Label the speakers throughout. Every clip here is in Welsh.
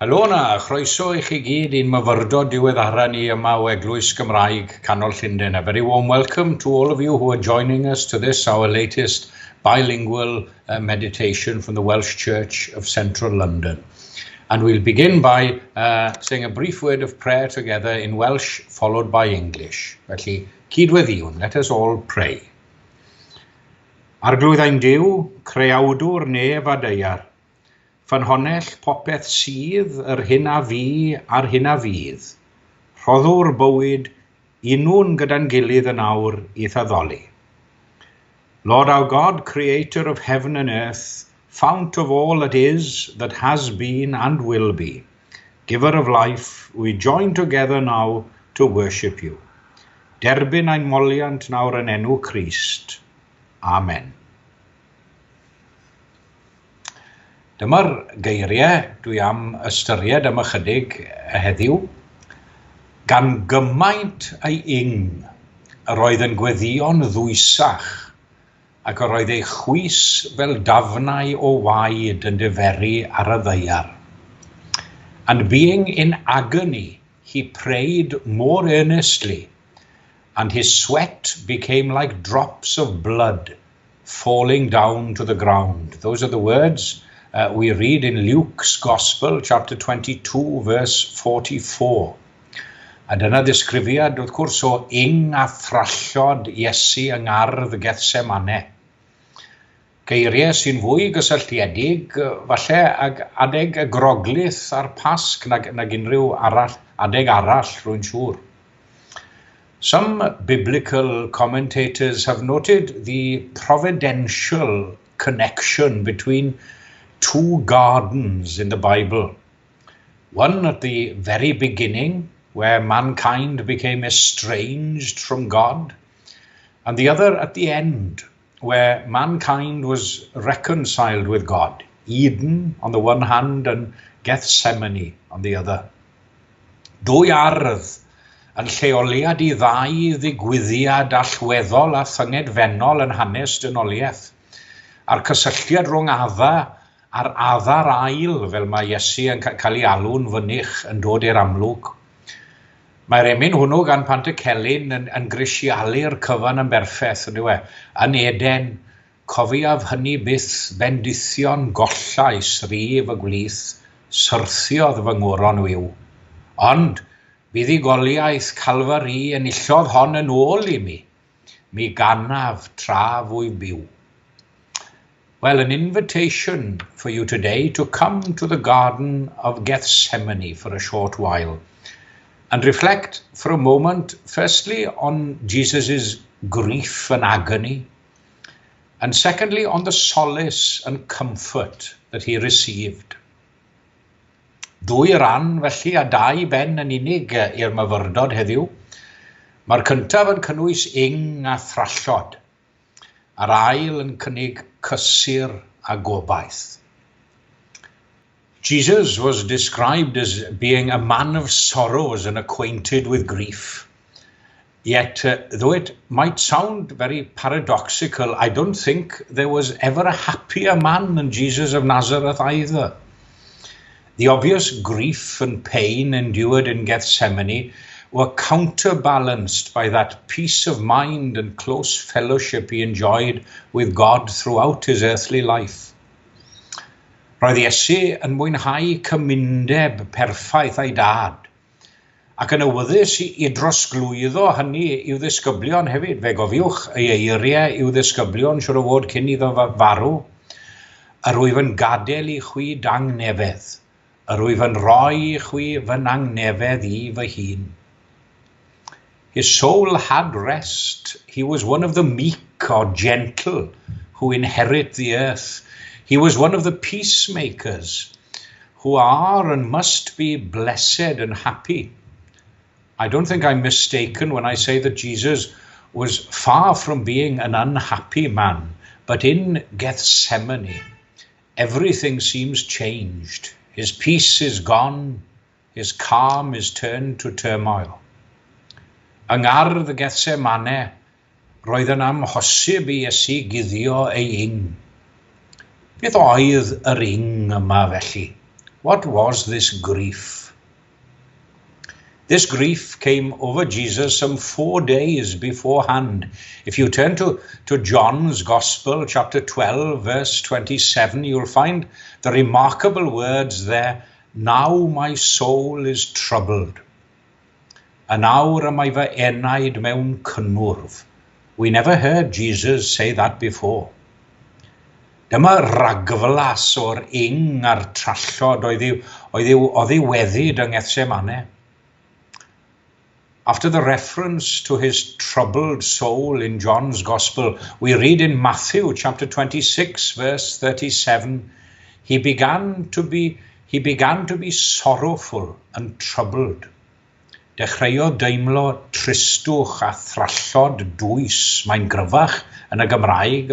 Speaker 1: Helo na, croeso i chi gyd i'n myfyrdod diweddara ni yma o Eglwys Gymraeg Canol Llundain. A very warm welcome to all of you who are joining us to this, our latest bilingual meditation from the Welsh Church of Central London. And we'll begin by saying a brief word of prayer together in Welsh, followed by English. Felly, cydweddiwn, let us all pray. Arglwyddau'n Duw, creawdwr neb a deiar, ffynhonnell popeth sydd yr hyn a fi a'r hyn a fydd. Rhoddwr bywyd, unwn gyda'n gilydd yn awr i addoli. Lord our God, creator of heaven and earth, fount of all that is, that has been and will be, giver of life, we join together now to worship you. Derbyn ein moliant nawr yn enw Christ. Amen. Dyma'r geiriau dwi am ystyried am ychydig heddiw. Gan gymaint ei yr oedd yn gweddion ddwysach, ac yr oedd ei chwys fel dafnau o waed yn diferu ar y ddaear. And being in agony, he prayed more earnestly, and his sweat became like drops of blood falling down to the ground. Those are the words we read in Luke's Gospel, chapter 22, verse 44. A dyna ddisgrifiad, wrth gwrs, o a thrallod Iesu yng ngardd Gethsemane. Geiriau sy'n fwy gysylltiedig, falle ag adeg y groglith ar Pasg nag unrhyw adeg arall rwy'n siŵr. Some biblical commentators have noted the providential connection between two gardens in the Bible. One at the very beginning, where mankind became estranged from God, and the other at the end, where mankind was reconciled with God. Eden on the one hand and Gethsemane on the other. Dwy ardd yn lleoliad I ddau ddigwyddiad allweddol a thangedfennol yn hanes dynoliaeth, a'r cysylltiad rhwng adda a'r addar ail, fel mae Iesu yn cael ei alw'n fynnych yn dod i'r amlwg. Mae'r emyn hwnnw gan Pantycelyn yn grisialu'r cyfan yn berffeth, yn yw e. Yn Eden, cofiaf hynny byth bendithion gollais rif y gwlith, syrthiodd fy ngwron wyw. Ond, buddigoliaeth Calfari yn illodd hon yn ôl I mi ganaf tra fwy byw. Well, an invitation for you today to come to the Garden of Gethsemane for a short while and reflect for a moment, firstly, on Jesus' grief and agony, and secondly, on the solace and comfort that he received. Dwy ran felly a dau ben yn unig i'r myfyrdod heddiw. Mae'r cyntaf yn cynnwys a thrallod, a'r ail yn cynnig cysur a gobaith. Jesus was described as being a man of sorrows and acquainted with grief. Yet, though it might sound very paradoxical, I don't think there was ever a happier man than Jesus of Nazareth either. The obvious grief and pain endured in Gethsemane were counterbalanced by that peace of mind and close fellowship he enjoyed with God throughout his earthly life. Roedd Iesu yn mwynhau cymundeb perffaith ei dad, ac yn awyddus I drosglwyddo hynny i'w ddisgyblion hefyd. Fe gofiwch ei eiriau i'w ddisgyblion siŵr o fod cyn iddo farw. Yr wyf yn gadael I chwi dangnefedd, yr wyf yn rhoi I chwi fy nangnefedd I fy hun. His soul had rest. He was one of the meek or gentle who inherit the earth. He was one of the peacemakers who are and must be blessed and happy. I don't think I'm mistaken when I say that Jesus was far from being an unhappy man, but in Gethsemane, everything seems changed. His peace is gone, his calm is turned to turmoil. Yng ngardd Gethsemane, roedd yn amhosib I Iesu guddio ei Beth oedd yr yma felly? What was this grief? This grief came over Jesus some 4 days beforehand. If you turn to John's Gospel, chapter 12, verse 27, you'll find the remarkable words there, "Now my soul is troubled. Yn awr y mae fy enaid mewn cynnwrf." We never heard Jesus say that before. Dyma ragflas o'r ing a'r trallod oedd ei weddid yng Ngethsemane. After the reference to his troubled soul in John's Gospel, we read in Matthew chapter 26, verse 37, he began to be sorrowful and troubled. Dechreuodd teimlo tristwch a thrallod dwys. Mae'n gryfach yn y Gymraeg,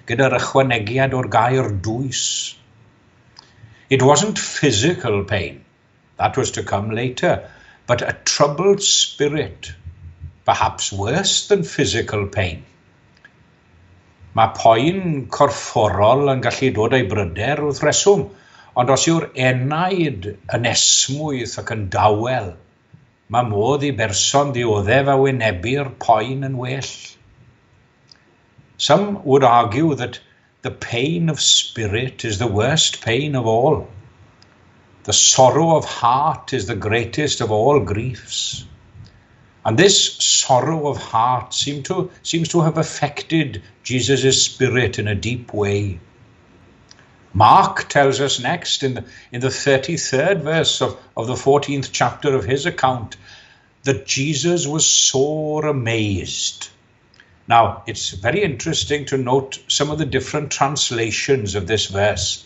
Speaker 1: gyda'r ychwanegiad o'r gair dwys. It wasn't physical pain, that was to come later, but a troubled spirit, perhaps worse than physical pain. Mae poen corfforol yn gallu dod ei bryder wrth reswm, ond os yw'r enaid yn esmwyth ac yn dawel, mae modd I berson ddioddef a wynebu'r poen yn well. Some would argue that the pain of spirit is the worst pain of all. The sorrow of heart is the greatest of all griefs. And this sorrow of heart seems to have affected Jesus' spirit in a deep way. Mark tells us next in the 33rd verse of the 14th chapter of his account that Jesus was sore amazed. Now, it's very interesting to note some of the different translations of this verse.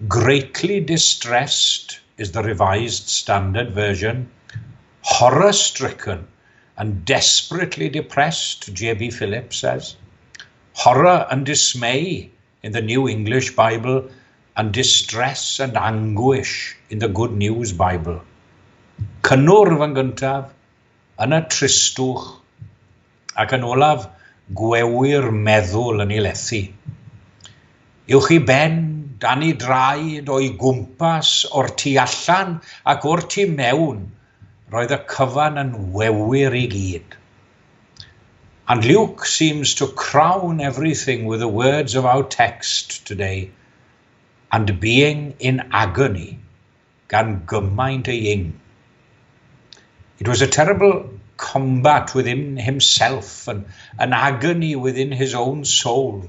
Speaker 1: Greatly distressed is the Revised Standard Version. Horror-stricken and desperately depressed, J.B. Phillips says. Horror and dismay in the New English Bible, and distress and anguish in the Good News Bible. Cynnwrf yn gyntaf, yn y tristwch, ac yn olaf, gwewyr meddwl yn ei lethu. Uwch I ben, dan I draed o'i gwmpas o'r tu allan ac o'r tu mewn, roedd y cyfan yn wewyr I gyd. And Luke seems to crown everything with the words of our text today, and being in agony, gan gymaint eich. It was a terrible combat within himself and an agony within his own soul.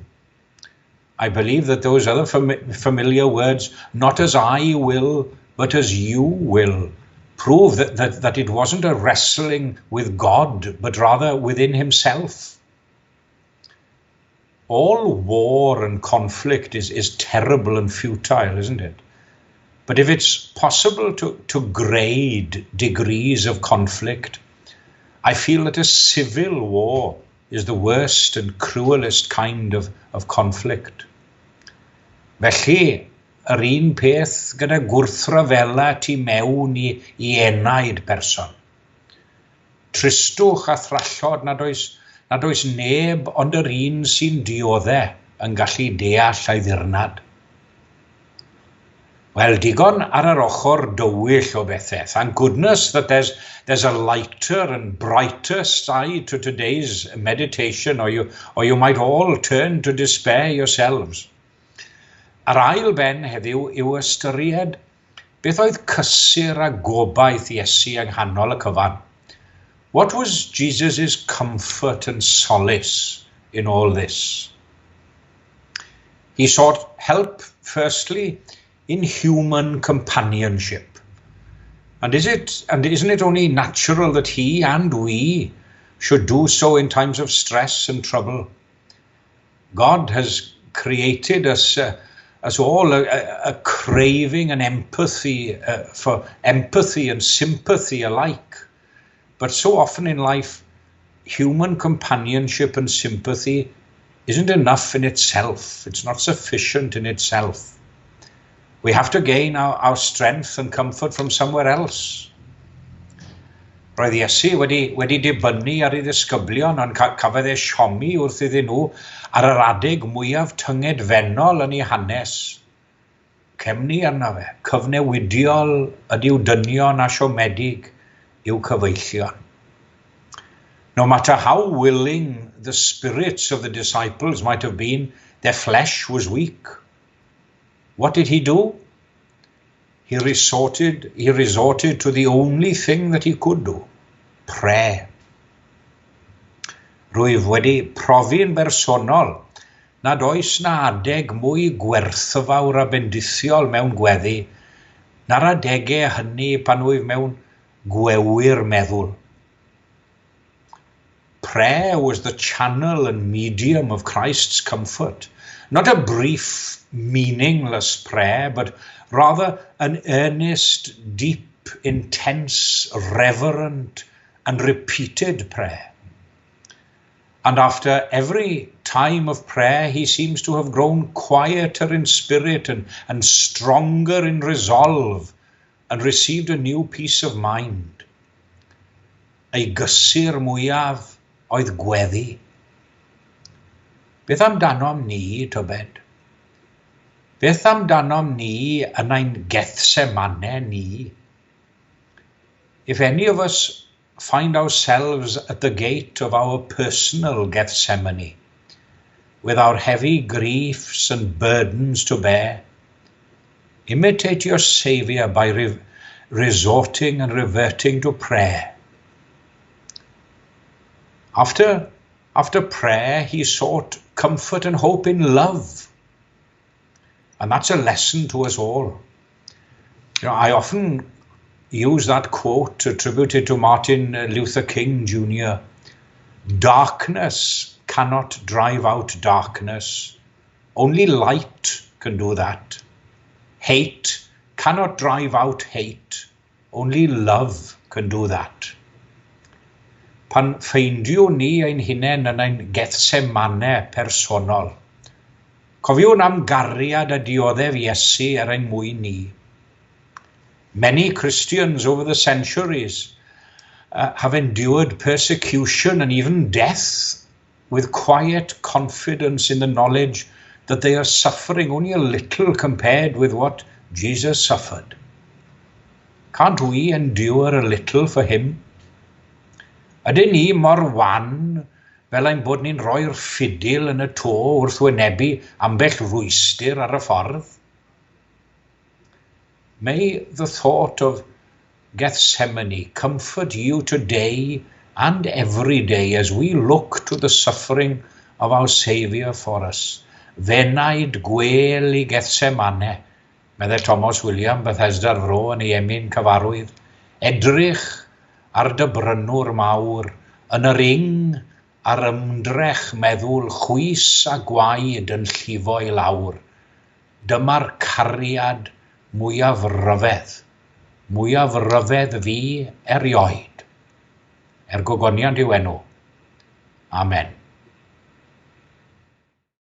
Speaker 1: I believe that those other familiar words, not as I will, but as you will, prove that it wasn't a wrestling with God, but rather within himself. All war and conflict is terrible and futile, isn't it? But if it's possible to grade degrees of conflict, I feel that a civil war is the worst and cruelest kind of conflict. Felly, yr un peth gyda gwrthryfela tu mewn I enaid person. Tristwch a thrallod nad oes neb ond yr un sy'n dioddau yn gallu deall ei ddirnad. Wel, digon ar yr ochr dywyll o bethau. Thank goodness that there's a lighter and brighter side to today's meditation, or you might all turn to despair yourselves. Yr ail ben heddiw yw ystyried beth oedd cysur a gobaith Iesu yng nghanol y cyfan. What was Jesus' comfort and solace in all this? He sought help, firstly, in human companionship. And isn't it only natural that he and we should do so in times of stress and trouble? God has created us all a craving and empathy for empathy and sympathy alike. But so often in life, human companionship and sympathy isn't enough in itself. It's not sufficient in itself. We have to gain our strength and comfort from somewhere else. Roedd Iesu wedi dibynnu ar ei ddisgyblion ond cafodd ei siomi wrth iddyn nhw ar yr adeg mwyaf tyngedfennol yn ei hanes. cefnu arno fe. Cyfnewidiol ydyw dynion a siomedig yw cyfeillion. No matter how willing the spirits of the disciples might have been, their flesh was weak. What did he do? He resorted to the only thing that he could do, prayer. Rwyf wedi profi'n bersonol nad oes na adeg mwy gwerthfawr a bendithiol mewn gweddi na'r adegau hynny pan wyf mewn gwewyr meddwl. Prayer was the channel and medium of Christ's comfort. Not a brief, meaningless prayer, but rather an earnest, deep, intense, reverent, and repeated prayer. And after every time of prayer, he seems to have grown quieter in spirit and stronger in resolve, and received a new peace of mind. Ei gysur mwyaf oedd gweddi. Beth amdanom ni, tybed? Beth amdanom ni yn ein gethsemane ni? If any of us find ourselves at the gate of our personal Gethsemane, with our heavy griefs and burdens to bear, imitate your Saviour by resorting and reverting to prayer. After prayer, he sought comfort and hope in love. And that's a lesson to us all. I often use that quote attributed to Martin Luther King Jr. Darkness cannot drive out darkness. Only light can do that. Hate cannot drive out hate. Only love can do that. Pan ffeindiw ni ein hunain yn ein gethsemane personol, cofiwn am gariad a dioddef Iesu ein mwyn ni. Many Christians over the centuries have endured persecution and even death with quiet confidence in the knowledge that they are suffering only a little compared with what Jesus suffered. Can't we endure a little for him? Ydyn ni mor wan fel ein bod ni'n rhoi'r ffidil yn y to wrth wynebu ambell rwystyr ar y ffordd? May the thought of Gethsemane comfort you today and every day as we look to the suffering of our Saviour for us. Fenaid gwel I Gethsemane, meddai Thomas William, Bethesda'r Fro yn ei emyn cyfarwydd, edrych ar dybrynwr mawr, yn yr ar ymdrech meddwl chwys a gwaed yn llifo I lawr. Dyma'r cariad mwyaf ryfedd fi erioed. Gogoniant yw enw. Amen.